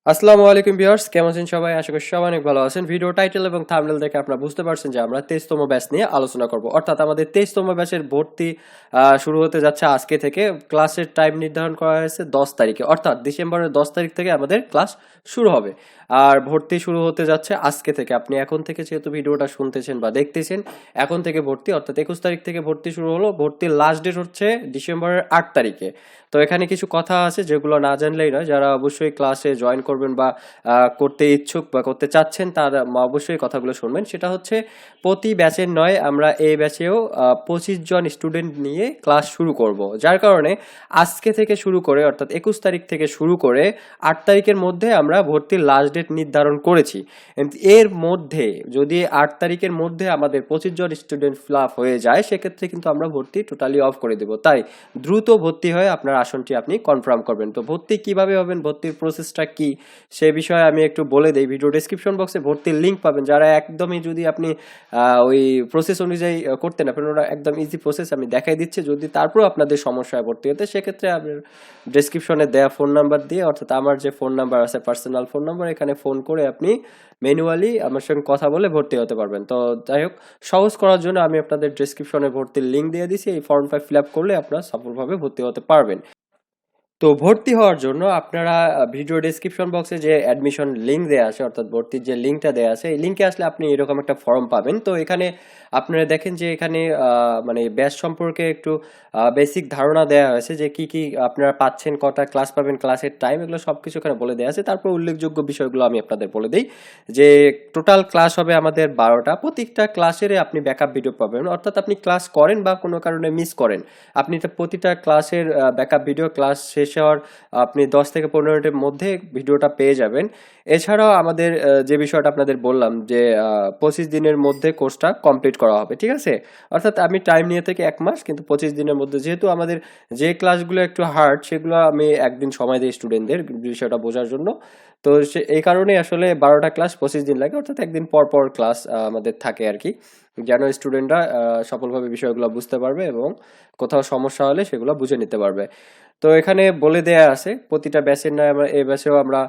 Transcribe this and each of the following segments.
আসসালামু আলাইকুম ভিউয়ার্স, কেমন আছেন সবাই? আশা করি সবাই অনেক ভালো আছেন। ভিডিও টাইটেল এবং থাম্বনেল দেখে আপনারা বুঝতে পারছেন যে আমরা 23তম ব্যাচ নিয়ে আলোচনা করব। অর্থাৎ আমাদের 23তম ব্যাচের ভর্তি শুরু হতে যাচ্ছে আজকে থেকে। ক্লাসের টাইম নির্ধারণ করা হয়েছে 10 তারিখে, অর্থাৎ ডিসেম্বরের 10 তারিখ থেকে আমাদের ক্লাস শুরু হবে। আর ভর্তি শুরু হতে যাচ্ছে আজকে থেকে। আপনি এখন থেকে যেহেতু ভিডিওটা শুনতেছেন বা দেখতেছেন, এখন থেকে ভর্তি, অর্থাৎ 21 তারিখ থেকে ভর্তি শুরু হলো। ভর্তির লাস্ট ডেট হচ্ছে ডিসেম্বরের 8 তারিখে। তো এখানে কিছু কথা আছে যেগুলো না জানলেই নয়। যারা অবশ্যই ক্লাসে জয়েন করবেন বা করতে ইচ্ছুক বা করতে চাচ্ছেন, তারা অবশ্যই কথাগুলো শুনবেন। সেটা হচ্ছে, প্রতি ব্যাচের নয়, আমরা এই ব্যাচেও 25 জন স্টুডেন্ট নিয়ে ক্লাস শুরু করব। যার কারণে আজকে থেকে শুরু করে, অর্থাৎ 21 তারিখ থেকে শুরু করে 8 তারিখের মধ্যে আমরা ভর্তির লাস্ট ডেট নির্ধারণ করেছি। কিন্তু এর মধ্যে যদি 8 তারিখের মধ্যে আমাদের 25 জন স্টুডেন্ট ফিল আপ হয়ে যায়, সেক্ষেত্রে কিন্তু আমরা ভর্তি টোটালি অফ করে দেব। তাই দ্রুত ভর্তি হয়ে আপনার আসনটি আপনি কনফার্ম করবেন। তো ভর্তি কিভাবে হবেন, ভর্তির প্রসেসটা কি, সে বিষয়ে আমি একটু বলে দেই। ভিডিও ডেসক্রিপশন বক্সে ভর্তির লিঙ্ক পাবেন। যারা একদমই, যদি আপনি ওই প্রসেস অনুযায়ী করতে না পারেন, ওরা একদম ইজি প্রসেস আমি দেখাই দিচ্ছি। যদি তারপরেও আপনাদের সমস্যা হয় ভর্তি হতে, সেক্ষেত্রে আপনার ডেসক্রিপশনে দেওয়া ফোন নাম্বার দিয়ে, অর্থাৎ আমার যে ফোন নাম্বার আছে, পার্সোনাল ফোন নাম্বার, এখানে ফোন করে আপনি ম্যানুয়ালি আমার সঙ্গে কথা বলে ভর্তি হতে পারবেন। তো যাই হোক, সহজ করার জন্য আমি আপনাদের ডেসক্রিপশনে ভর্তির লিঙ্ক দিয়ে দিছি। এই ফর্মটা ফিল আপ করলে আপনারা সফলভাবে ভর্তি হতে পারবেন। তো ভর্তি হওয়ার জন্য আপনারা ভিডিও ডেসক্রিপশন বক্সে যে অ্যাডমিশন লিঙ্ক দেওয়া আছে, অর্থাৎ ভর্তির যে লিঙ্কটা দেওয়া আছে, এই লিঙ্কে আসলে আপনি এরকম একটা ফর্ম পাবেন। তো এখানে আপনারা দেখেন যে এখানে মানে ব্যাচ সম্পর্কে একটু বেসিক ধারণা দেওয়া হয়েছে, যে কি কি আপনারা পাচ্ছেন, কটা ক্লাস পাবেন, ক্লাসের টাইম, এগুলো সব কিছু এখানে বলে দেওয়া আছে। তারপর উল্লেখযোগ্য বিষয়গুলো আমি আপনাদের বলে দিই। যে টোটাল ক্লাস হবে আমাদের 12টা। প্রত্যেকটা ক্লাসেরই আপনি ব্যাকআপ ভিডিও পাবেন, অর্থাৎ আপনি ক্লাস করেন বা কোনো কারণে মিস করেন, আপনি প্রতিটা ক্লাসের ব্যাকআপ ভিডিও ক্লাস শেষ হওয়ার আপনি 10 থেকে 15 মিনিটের মধ্যে ভিডিওটা পেয়ে যাবেন। এছাড়াও আমাদের যে বিষয়টা আপনাদের বললাম, যে 25 দিনের মধ্যে কোর্সটা কমপ্লিট করা হবে, ঠিক আছে? অর্থাৎ আমি টাইম নিয়ে থেকে 1 মাস, কিন্তু 25 দিনের মধ্যে, যেহেতু আমাদের যে ক্লাসগুলো একটু হার্ড, সেগুলো আমি একদিন সময় দিই স্টুডেন্টদের বিষয়টা বোঝার জন্য। তো এই কারণে আসলে 12টা ক্লাস 25 দিন লাগে, অর্থাৎ একদিন পর পর ক্লাস আমাদের থাকে আর কি, যেন স্টুডেন্টরা সফলভাবে বিষয়গুলো বুঝতে পারবে এবং কোথাও সমস্যা হলে সেগুলো বুঝে নিতে পারবে। তো এখানে বলে দেয়া আছে প্রতিটা ব্যাচের নয়, আমরা এই ব্যাচেও আমরা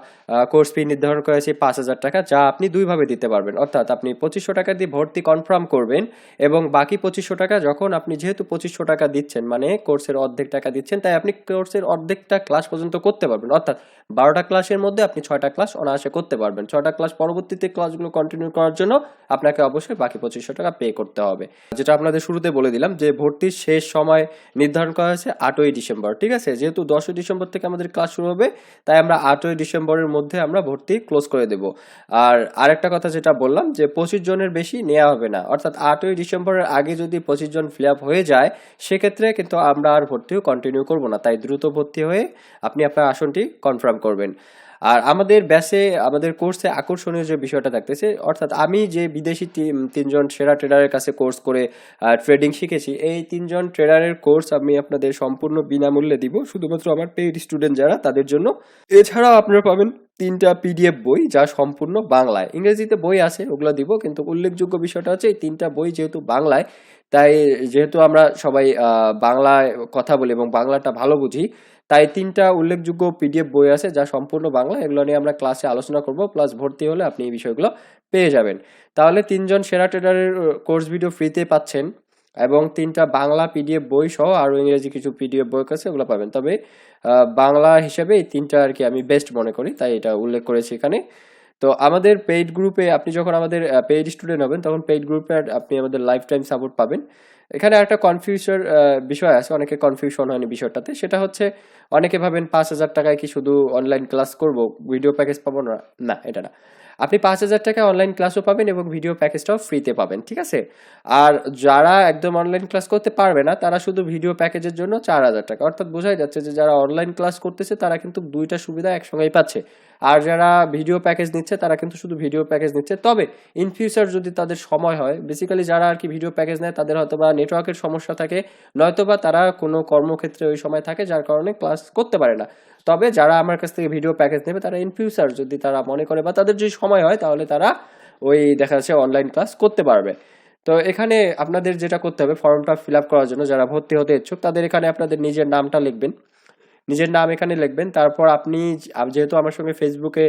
কোর্স ফি নির্ধারণ করেছি 5,000 টাকা, যা আপনি দুইভাবে দিতে পারবেন। অর্থাৎ আপনি 2500 টাকা দিয়ে ভর্তি কনফার্ম করবেন, এবং বাকি 2500 টাকা যখন আপনি, যেহেতু 2500 টাকা দিচ্ছেন মানে কোর্সের অর্ধেক টাকা দিচ্ছেন, তাই আপনি কোর্সের অর্ধেকটা ক্লাস পর্যন্ত করতে পারবেন। অর্থাৎ 12টা ক্লাসের মধ্যে আপনি 6টা ক্লাস অনায়াসে করতে পারবেন। 6টা ক্লাস পরবর্তীতে ক্লাসগুলো কন্টিনিউ করার জন্য আপনাকে অবশ্যই বাকি 2500 টাকা পে করতে হবে। যেটা আপনাদের শুরুতে বলে দিলাম, যে ভর্তির শেষ সময় নির্ধারণ করা হয়েছে 8ই ডিসেম্বর, ঠিক আছে? যেহেতু 10ই ডিসেম্বর থেকে আমাদের ক্লাস শুরু হবে, তাই আমরা 8ই ডিসেম্বরের মধ্যে আমরা ভর্তি ক্লোজ করে দেব। আর আরেকটা কথা যেটা বললাম, যে 25 জনের বেশি নেওয়া হবে না, অর্থাৎ 8ই ডিসেম্বরের আগে যদি 25 জন ফিল আপ হয়ে যায়, সেক্ষেত্রে কিন্তু আমরা আর ভর্তিও কন্টিনিউ করব না। তাই দ্রুত ভর্তি হয়ে আপনি আপনার আসনটি কনফার্ম করবেন। আর আমাদের ব্যাচে, আমাদের কোর্সে আকর্ষণীয় যে বিষয়টা থাকতেছে, অর্থাৎ আমি যে বিদেশি তিনজন সেরা ট্রেডারের কাছে কোর্স করে ট্রেডিং শিখেছি, এই 3জন ট্রেডারের কোর্স আমি আপনাদের সম্পূর্ণ বিনামূল্যে দিব, শুধুমাত্র আমার পেইড স্টুডেন্ট যারা, তাদের জন্য। এছাড়াও আপনারা পাবেন 3টা পিডিএফ বই, যা সম্পূর্ণ বাংলায়। ইংরেজিতে বই আছে, ওগুলো দিব, কিন্তু উল্লেখযোগ্য বিষয়টা হচ্ছে এই 3টা বই যেহেতু বাংলায়, তাই যেহেতু আমরা সবাই বাংলায় কথা বলি এবং বাংলাটা ভালো বুঝি, তাই 3টা উল্লেখযোগ্য পিডিএফ বই আছে, যা সম্পূর্ণ বাংলা। এগুলো নিয়ে আমরা ক্লাসে আলোচনা করব, প্লাস ভর্তি হলে আপনি এই বিষয়গুলো পেয়ে যাবেন। তাহলে 3জন সেরা ট্রেডারের কোর্স ভিডিও ফ্রিতে পাচ্ছেন, এবং 3টা বাংলা পিডিএফ বই সহ আরও ইংরেজি কিছু পিডিএফ বই আছে, ওগুলো পাবেন। তবে বাংলা হিসেবে এই 3টা আর কি আমি বেস্ট মনে করি, তাই এটা উল্লেখ করেছি এখানে। তো আমাদের পেইড গ্রুপে, আপনি যখন আমাদের পেইড স্টুডেন্ট হবেন, তখন পেইড গ্রুপে আপনি আমাদের লাইফ টাইম সাপোর্ট পাবেন। এখানে একটা কনফিউশন বিষয় আছে, অনেকে কনফিউশন হয়নি বিষয়টাতে। সেটা হচ্ছে, অনেকে ভাবেন 5,000 টাকায় কি শুধু অনলাইন ক্লাস করব, ভিডিও প্যাকেজ পাবো না? না, এটা না। আপনি 5,000 টাকায় অনলাইন ক্লাসও পাবেন এবং ভিডিও প্যাকেজটাও ফ্রিতে পাবেন, ঠিক আছে? আর যারা একদম অনলাইন ক্লাস করতে পারবে না, তারা শুধু ভিডিও প্যাকেজের জন্য 4,000 টাকা। অর্থাৎ বোঝাই যাচ্ছে যে যারা অনলাইন ক্লাস করতেছে তারা কিন্তু দুইটা সুবিধা একসঙ্গেই পাচ্ছে। আর যারা ভিডিও প্যাকেজ নিচ্ছে, তারা কিন্তু শুধু ভিডিও প্যাকেজ নিচ্ছে। তবে ইন ফিউচার যদি তাদের সময় হয়, বেসিক্যালি যারা আর কি ভিডিও প্যাকেজ নেয়, তাদের হয়তো বা নেটওয়ার্কের সমস্যা থাকে, নয়তোবা তারা কোনো কর্মক্ষেত্রে ওই সময় থাকে, যার কারণে ক্লাস করতে পারে না। তবে যারা আমার কাছ থেকে ভিডিও প্যাকেজ নেবে, তারা ইন ফিউচার যদি তারা মনে করে বা তাদের যদি সময় হয়, তাহলে তারা ওই দেখা যাচ্ছে অনলাইন ক্লাস করতে পারবে। তো এখানে আপনাদের যেটা করতে হবে, ফর্মটা ফিল আপ করার জন্য যারা ভর্তি হতে ইচ্ছুক, তাদের এখানে আপনাদের নিজের নামটা লিখবেন। নিজের নাম এখানে লিখবেন। তারপর আপনি যেহেতু আমার সঙ্গে ফেসবুকে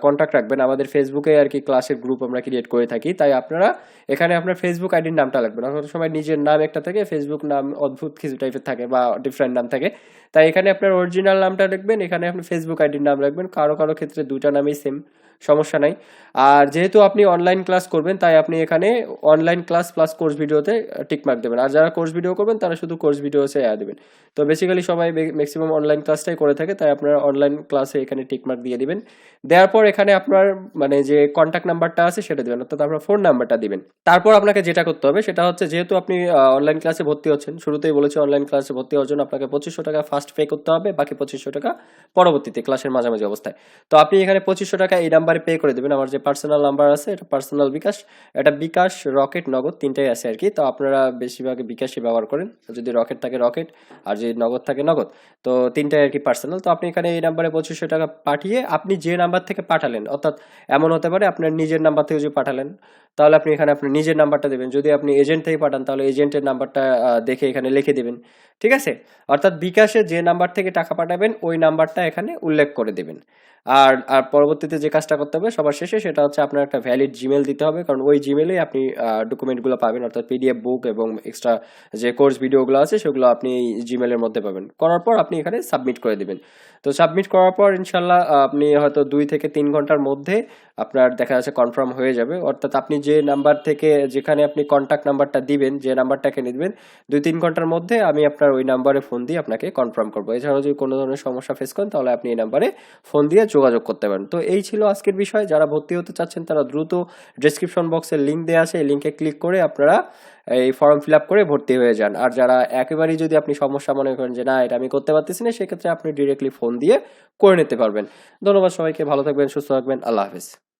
কন্ট্যাক্ট রাখবেন, আমাদের ফেসবুকে আর কি ক্লাসের গ্রুপ আমরা ক্রিয়েট করে থাকি, তাই আপনারা এখানে আপনার ফেসবুক আইডির নামটা লিখবেন। অনেক সময় নিজের নাম একটা থাকে, ফেসবুক নাম অদ্ভুত কিছু টাইপের থাকে বা ডিফারেন্ট নাম থাকে, তাই এখানে আপনার অরিজিনাল নামটা লিখবেন, এখানে আপনি ফেসবুক আইডির নাম রাখবেন। কারো কারো ক্ষেত্রে দুইটা নামই সেম, সমস্যা নাই। আর যেহেতু আপনি অনলাইন ক্লাস করবেন, তাই আপনি এখানে অনলাইন ক্লাস প্লাস কোর্স ভিডিওতে টিকমার্ক দেবেন। আর যারা কোর্স ভিডিও করবেন তারা শুধু কোর্স ভিডিওসে দেবেন। তো বেসিক্যালি সবাই ম্যাক্সিমাম অনলাইন ক্লাসটাই করে থাকে, তাই আপনারা অনলাইন ক্লাসে এখানে টিকমার্ক দিয়ে দিবেন। দেওয়ার পর এখানে আপনার মানে যে কন্ট্যাক্ট নাম্বারটা আছে সেটা দিবেন, অর্থাৎ আপনার ফোন নাম্বারটা দিবেন। তারপর আপনাকে যেটা করতে হবে সেটা হচ্ছে, যেহেতু আপনি অনলাইন ক্লাসে ভর্তি হচ্ছেন, শুরুতেই বলেছি অনলাইন ক্লাসে ভর্তি হওয়ার জন্য আপনাকে 2500 টাকা ফার্স্ট পে করতে হবে, বাকি 2500 টাকা পরবর্তীতে ক্লাসের মাঝামাঝি অবস্থায়। তো আপনি এখানে 2500 টাকা এই নাম্বারে পে করে দেবেন। আমার যে পার্সোনাল নাম্বার আছে এটা পার্সোনাল বিকাশ, এটা বিকাশ, রকেট, নগদ তিনটাই আছে আর কি। তো আপনারা বেশিরভাগ বিকাশই ব্যবহার করেন, যদি রকেট থাকে রকেট, আর যদি নগদ থাকে নগদ। তো তিনটাই আর কি পার্সোনাল। তো আপনি এখানে এই নাম্বারে 2500 টাকা পাঠিয়ে, আপনি যে নাম্বার থেকে পাঠালেন, অর্থাৎ এমন হতে পারে আপনার নিজের নাম্বার থেকে যদি পাঠালেন, তাহলে আপনি এখানে আপনার নিজের নাম্বারটা দেবেন। যদি আপনি এজেন্ট থেকে পাঠান তাহলে এজেন্টের নাম্বারটা দেখে এখানে লিখে দেবেন, ঠিক আছে? অর্থাৎ বিকাশে যে নাম্বার থেকে টাকা পাঠাবেন ওই নাম্বারটা এখানে উল্লেখ করে দেবেন। আর আর পরবর্তীতে যে কাজটা করতে হবে সবার শেষে, সেটা হচ্ছে আপনার একটা ভ্যালিড জিমেল দিতে হবে, কারণ ওই জিমেলে আপনি ডকুমেন্টগুলো পাবেন, অর্থাৎ পিডিএফ বুক এবং এক্সট্রা যে কোর্স ভিডিওগুলো আছে সেগুলো আপনি এই জিমেলের মধ্যে পাবেন। করার পর আপনি এখানে সাবমিট করে দিবেন। তো সাবমিট করার পর ইনশাল্লাহ আপনি হয়তো 2 থেকে 3 ঘন্টার মধ্যে আপনার দেখা যাচ্ছে কনফার্ম হয়ে যাবে। অর্থাৎ আপনি যে নাম্বার থেকে, যেখানে আপনি কন্ট্যাক্ট নাম্বারটা দিবেন, যে নাম্বারটাকে দিবেন, 2-3 ঘন্টার মধ্যে আমি আপনার ওই নাম্বারে ফোন দিয়ে আপনাকে কনফার্ম করবো। এছাড়াও যদি কোনো ধরনের সমস্যা ফেস করেন তাহলে আপনি এই নাম্বারে ফোন দিয়ে যোগাযোগ করতে পারেন। তো এই ছিল আজকের বিষয়। যারা ভর্তি হতে চাচ্ছেন তারা দ্রুত ডেসক্রিপশন বক্সের লিঙ্ক দেওয়া আছে, এই লিঙ্কে ক্লিক করে আপনারা এই ফর্ম ফিল আপ করে ভর্তি হয়ে যান। আর যারা একেবারেই যদি আপনি সমস্যা মনে করেন যে না এটা আমি করতে পারতেছি না, সেক্ষেত্রে আপনি ডিরেক্টলি ফোন দিয়ে করে নিতে পারবেন। ধন্যবাদ সবাইকে, ভালো থাকবেন, সুস্থ থাকবেন, আল্লাহ হাফেজ।